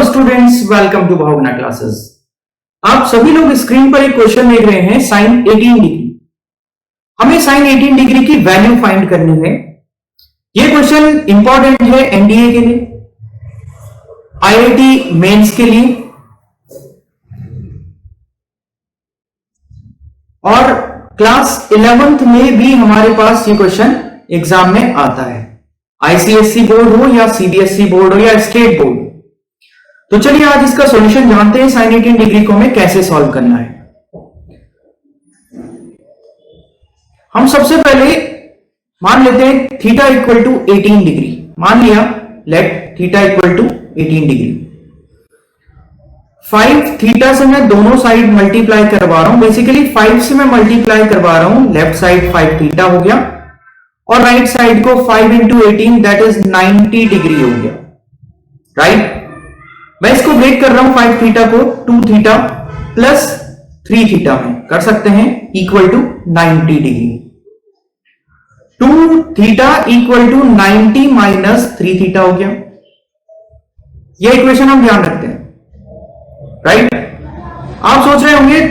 Students, welcome to Bhavna classes. आप सभी लोग स्क्रीन पर एक क्वेश्चन देख रहे हैं, साइन 18 डिग्री। हमें साइन 18 डिग्री की वैल्यू फाइंड करनी है। यह क्वेश्चन इंपॉर्टेंट है एनडीए के लिए, आईआईटी मेंस के लिए और क्लास 11th में भी हमारे पास ये क्वेश्चन एग्जाम में आता है, आईसीएसई बोर्ड हो या सीबीएसई बोर्ड हो या स्टेट बोर्ड। तो चलिए आज इसका सॉल्यूशन जानते हैं, साइन 18 डिग्री को हमें कैसे सॉल्व करना है। हम सबसे पहले मान लेते हैं थीटा इक्वल टू 18 डिग्री। मान लिया, let theta equal to 18 degree. 5 theta से मैं दोनों साइड मल्टीप्लाई करवा रहा हूं। बेसिकली 5 से मैं मल्टीप्लाई करवा रहा हूं, लेफ्ट साइड 5 थीटा हो गया और राइट साइड को 5 इंटू 18 दैट इज 90 डिग्री हो गया, राइट। मैं इसको ब्रेक कर रहा हूं 5 थीटा को 2 थीटा प्लस 3 थीटा में कर सकते हैं equal to 90 degree. 2 theta equal to 90 minus 3 theta हो गया। यह इक्वेशन हम ध्यान रखते हैं, राइट। आप सोच रहे होंगे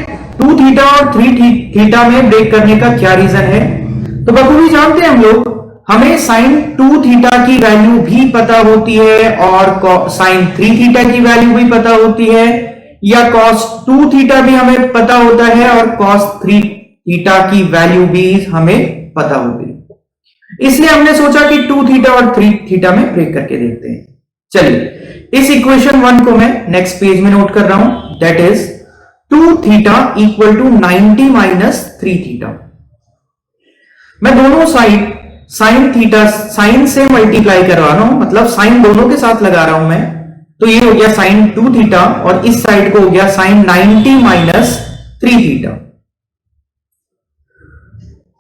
2 थीटा और 3 थीटा में ब्रेक करने का क्या रीजन है। तो बखूबी जानते हैं हम लोग, हमें साइन 2 थीटा की वैल्यू भी पता होती है और साइन 3 थीटा की वैल्यू भी पता होती है, या कॉस 2 थीटा भी हमें पता होता है और कॉस 3 थीटा की वैल्यू भी हमें पता होती है। इसलिए हमने सोचा कि 2 थीटा और 3 थीटा में ब्रेक करके देखते हैं। चलिए, इस इक्वेशन 1 को मैं नेक्स्ट पेज में नोट कर रहा हूं, that is 2 theta equal to 90 minus 3 theta. मैं दोनों साइड साइन थीटा साइन से मल्टीप्लाई करवा रहा हूं, मतलब साइन दोनों के साथ लगा रहा हूं मैं। तो ये हो गया साइन 2 थीटा और इस साइड को हो गया साइन 90 माइनस 3 थीटा।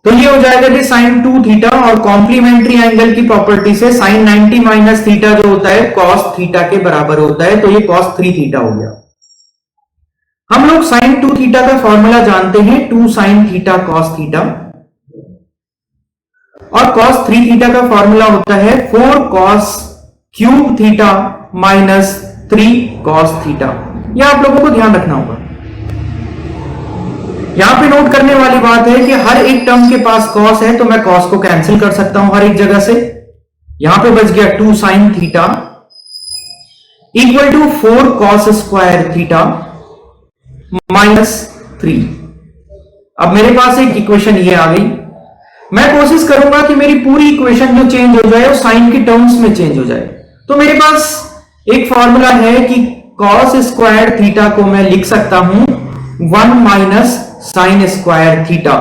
तो ये हो जाएगा कि साइन 2 थीटा और कॉम्प्लीमेंट्री एंगल की प्रॉपर्टी से साइन 90 माइनस थीटा जो होता है कॉस थीटा के बराबर होता है, तो ये कॉस 3 थीटा हो गया। हम लोग साइन 2 थीटा का फॉर्मूला जानते हैं, 2 साइन थीटा कॉस थीटा, और cos 3 थीटा का फॉर्मूला होता है 4 cos cube theta minus 3 cos theta. यह आप लोगों को ध्यान रखना होगा। यहां पे नोट करने वाली बात है कि हर एक टर्म के पास cos है, तो मैं cos को कैंसिल कर सकता हूं हर एक जगह से। यहां पे बच गया 2 sin theta equal to 4 cos square theta minus 3। अब मेरे पास एक इक्वेशन ये आ गई। मैं कोशिश करूंगा कि मेरी पूरी इक्वेशन जो चेंज हो जाए वो साइन की टर्म्स में चेंज हो जाए। तो मेरे पास एक फॉर्मूला है कि cos स्क्वायर थीटा को मैं लिख सकता हूं 1 माइनस साइन स्क्वायर थीटा।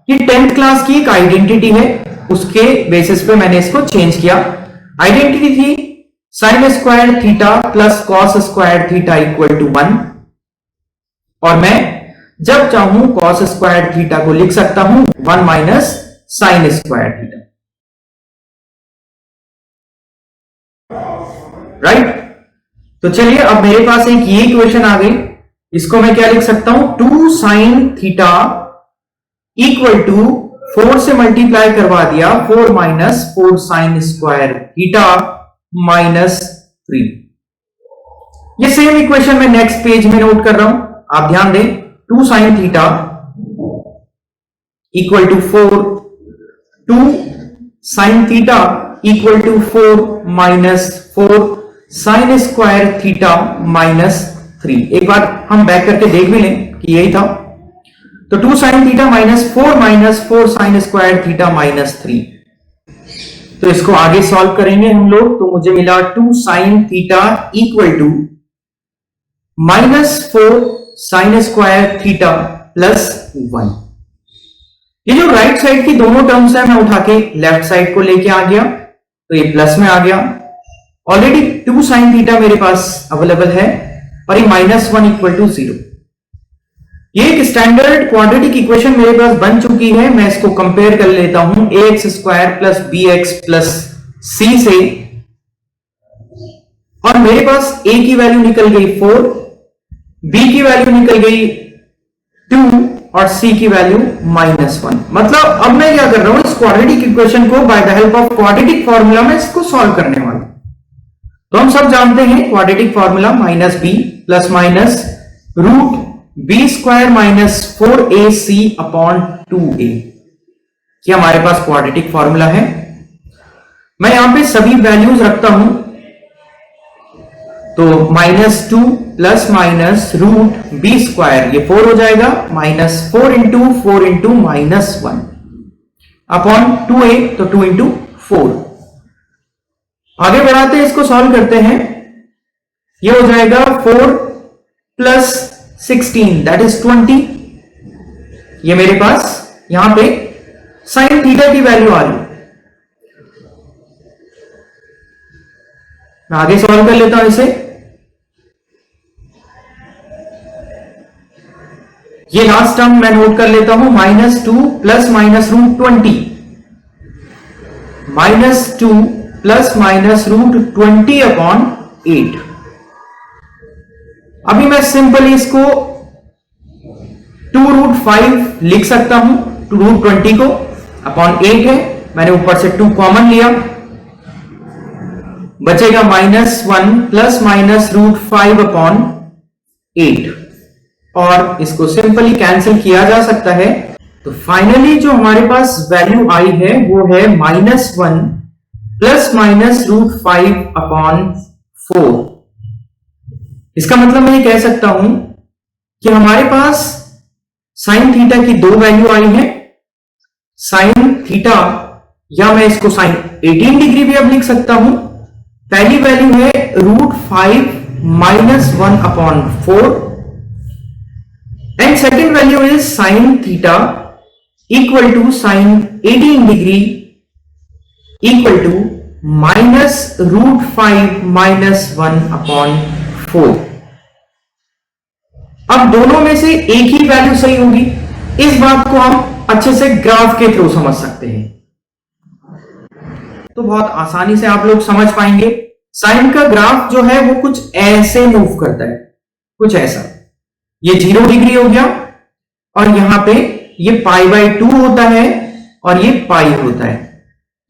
ये 10th क्लास की एक आइडेंटिटी है, उसके बेसिस पे मैंने इसको चेंज किया। आइडेंटिटी थी sine square theta plus cos square theta equal to 1, और मैं जब चाहूं cos स्क्वायर थीटा को लिख सकता हूं 1 minus sign square theta, right. तो चलिए, अब मेरे पास एक ये इक्वेशन आ गई। इसको मैं क्या लिख सकता हूं, 2 साइन थीटा इक्वल टू 4 से मल्टीप्लाई करवा दिया 4 minus 4 sine square theta minus 3। ये सेम इक्वेशन मैं नेक्स्ट पेज में नोट कर रहा हूं, आप ध्यान दें। 2 sine theta equal to 2 sine theta equal to 4 minus 4 sine square theta minus 3। एक बार हम बैक करके देख भी लें कि यही था। तो 2 sine theta minus 4 sine square theta minus 3। तो इसको आगे सॉल्व करेंगे हम लोग। तो मुझे मिला 2 sine theta equal to minus 4 sine square theta plus 1। ये जो राइट साइड की दोनों टर्म्स है, मैं उठा के लेफ्ट साइड को लेके आ गया, तो ये प्लस में आ गया। ऑलरेडी 2 साइन थीटा मेरे पास अवेलेबल है और ये माइनस 1 इक्वल टू 0। ये एक स्टैंडर्ड क्वाड्रेटिक इक्वेशन मेरे पास बन चुकी है। मैं इसको कंपेयर कर लेता हूं ax square plus bx plus c से, और मेरे पास a की वैल्यू निकल गई 4, b की वैल्यू निकल गई 2 और c की वैल्यू -1। मतलब अब मैं क्या कर रहा हूं, इस क्वाड्रेटिक इक्वेशन को by the help of quadratic formula में इसको सॉल्व करने वाला हूं। तो हम सब जानते हैं quadratic formula minus B plus minus root B square minus 4ac upon 2a, ये हमारे पास क्वाड्रेटिक फॉर्मूला है। मैं यहां पे सभी वैल्यूज रखता हूं, तो -2 plus minus root B square, ये 4 हो जाएगा, -4 इंटू -1 अपॉन 2a, तो 2 इंटू 4। आगे बढ़ाते हैं, इसको सॉल्व करते हैं। ये हो जाएगा 4 प्लस 16 दैट इज 20। ये मेरे पास यहां पे साइन थीटा की वैल्यू आ रही है। मैं आगे सॉल्व कर लेता हूं इसे। ये लास्ट टर्म मैं नोट कर लेता हूं, -2 plus minus root 20, -2 plus minus root 20 upon 8। अभी मैं सिंपली इसको 2√5 लिख सकता हूं, 2√20 को अपॉन 8 है, मैंने ऊपर से 2 कॉमन लिया, बचेगा -1 प्लस माइनस रूट 5 अपॉन 8, और इसको सिंपली कैंसिल किया जा सकता है। तो फाइनली जो हमारे पास वैल्यू आई है वो है -1 प्लस माइनस रूट 5 अपॉन 4। इसका मतलब मैं ये कह सकता हूं कि हमारे पास साइन थीटा की 2 वैल्यू आई है, साइन थीटा, या मैं इसको साइन 18 डिग्री भी अब लिख सकता हूं। पहली वैल्यू है √5 -1 upon 4, and second value is sine theta equal to sine 18 degree equal to -√5 -1 upon 4। अब दोनों में से एक ही वैल्यू सही होगी, इस बात को हम अच्छे से ग्राफ के थ्रू समझ सकते हैं। तो बहुत आसानी से आप लोग समझ पाएंगे। साइन का ग्राफ जो है वो कुछ ऐसे मूव करता है, कुछ ऐसा। ये 0 डिग्री हो गया, और यहां पे ये π/2 होता है, और ये पाई होता है।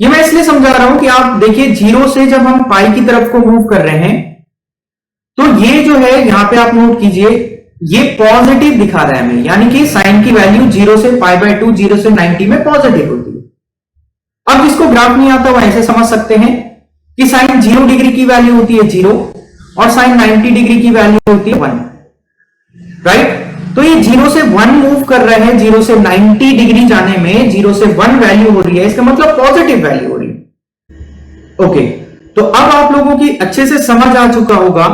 ये मैं इसलिए समझा रहा हूं कि आप देखिए 0 से जब हम पाई की तरफ को मूव कर रहे हैं, तो ये जो है यहां पे आप नोट कीजिए, ये पॉजिटिव दिखा रहा है हमें, यानी कि साइन की वैल्यू 0 से π/2, 0 से 90 में पॉजिटिव होती है। अब जिसको ग्राफ नहीं आता वो ऐसे समझ सकते हैं कि साइन 0 डिग्री की वैल्यू होती है 0, और साइन 90 डिग्री की वैल्यू होती है 1, राइट। तो ये 0 से 1 मूव कर रहे हैं, 0 से 90 डिग्री जाने में 0 से 1 वैल्यू हो रही है, इसका मतलब पॉजिटिव वैल्यू हो रही है। ओके, तो अब आप लोगों की अच्छे से समझ आ चुका होगा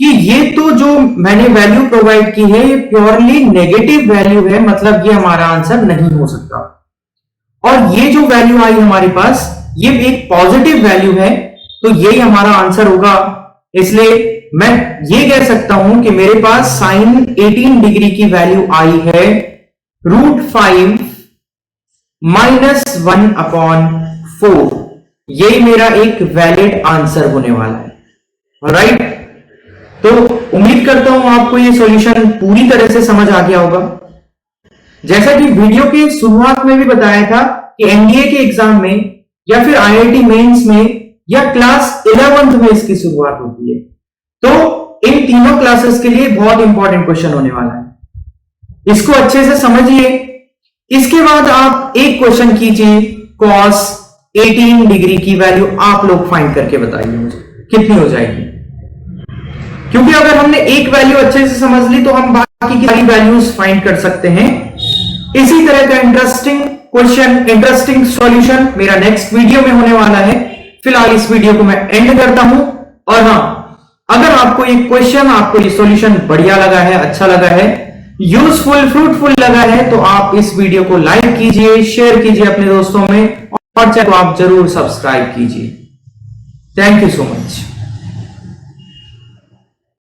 कि ये तो जो मैंने वैल्यू प्रोवाइड की है ये प्योरली नेगेटिव वैल्यू है, मतलब ये हमारा आंसर नहीं हो सकता। और ये जो वैल्यू आई हमारे पास ये एक पॉजिटिव वैल्यू है, तो यही हमारा आंसर होगा। इसलिए मैं ये कह सकता हूं कि मेरे पास साइन 18 डिग्री की वैल्यू आई है √5 -1 अपॉन 4। ये मेरा एक वैलिड आंसर होने वाला है, ऑलराइट। तो उम्मीद करता हूं आपको ये सॉल्यूशन पूरी तरह से समझ आ गया होगा। जैसा कि वीडियो की शुरुआत में भी बताया था कि एनडीए के एग्जाम में या फिर आईआईटी मेंस में या क्लास 11th में इसकी शुरुआत होती है, तो इन तीनों क्लासेस के लिए बहुत इंपॉर्टेंट क्वेश्चन होने वाला है। इसको अच्छे से समझिए। इसके बाद आप एक क्वेश्चन कीजिए, cos 18 डिग्री की वैल्यू आप लोग फाइंड करके बताइए मुझे कितनी हो जाएगी। क्योंकि अगर हमने एक वैल्यू अच्छे से समझ ली तो हम बाकी की सारी वैल्यूज फाइंड कर सकते हैं। इसी तरह का इंटरेस्टिंग क्वेश्चन, इंटरेस्टिंग सॉल्यूशन मेरा नेक्स्ट वीडियो में होने वाला है। फिलहाल इस वीडियो को मैं एंड करता हूं। और हां, अगर आपको ये क्वेश्चन, आपको ये सॉल्यूशन बढ़िया लगा है, अच्छा लगा है, यूजफुल, फ्रूटफुल लगा है, तो आप इस वीडियो को लाइक कीजिए, शेयर कीजिए अपने दोस्तों में, और चैनल को आप जरूर सब्सक्राइब कीजिए। Thank you so much.